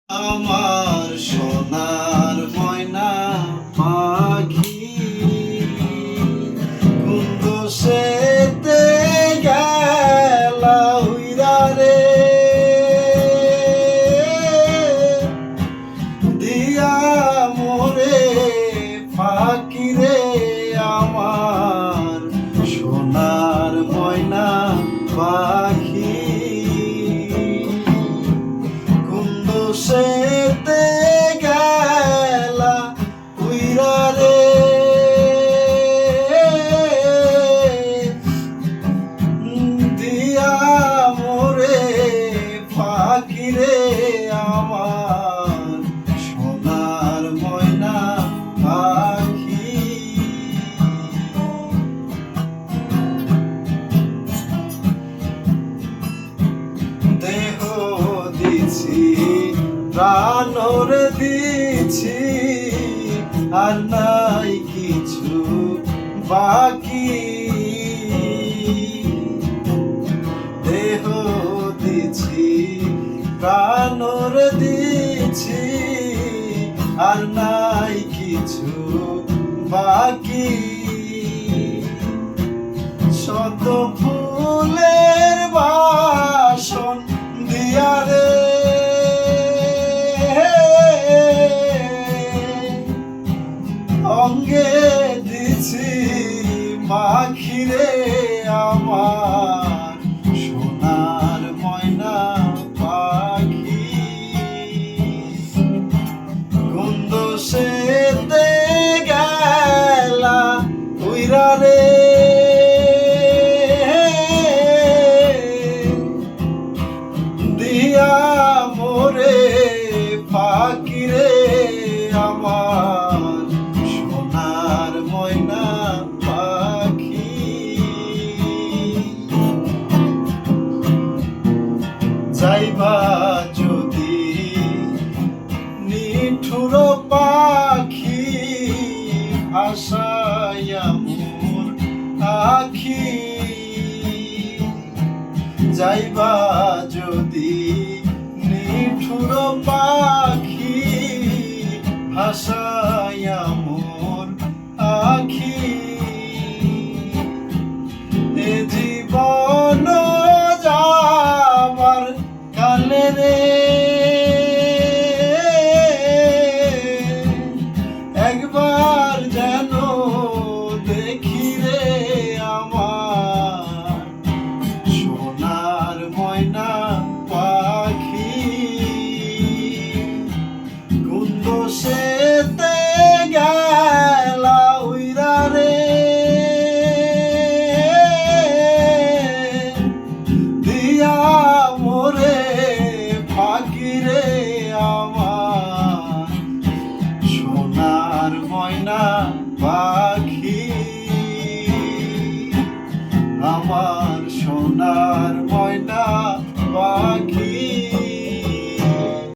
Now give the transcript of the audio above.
আমার সোনার ময়না পাখি কোন দোষেতে গেলা উইরা রে দিয়া মোরে ফাঁকি রে আমার সোনার ময়না পাখি সেতে গেলা উইরা রে দিয়া মোরে ফাঁকি রে আমার সোনার ময়না পাখি দেহ দিছি প্রাণর দিছি আর নাই কিছু বাকি দেহ দিছি প্রাণর দিছি আর নাই কিছু বাকি শত ফুলের বাসন দিয়া রে অঙ্গে দিছি মাখিরে আমার সোনার ময়না পাখি কোন দোষেতে গেলা উইরা রে দিয়া মোরে ফাঁকি রে আমার সোনার ময়না পাখি যাইবা যদি নিঠুর পাখি ভাসাইয়া মোর আখি যাইবা যদি নিঠুর পাখি ভাসাইয়া মোর আখি এ জীবন যাবার কালে রে একবার যেন দেখি রে আমার সোনার ময়না পাখি কোন দোষেতে গেলা উইরা রে দিয়া মোরে ফাঁকি রে আমার সোনার ময়না পাখি আমার সোনার ময়না পাখি।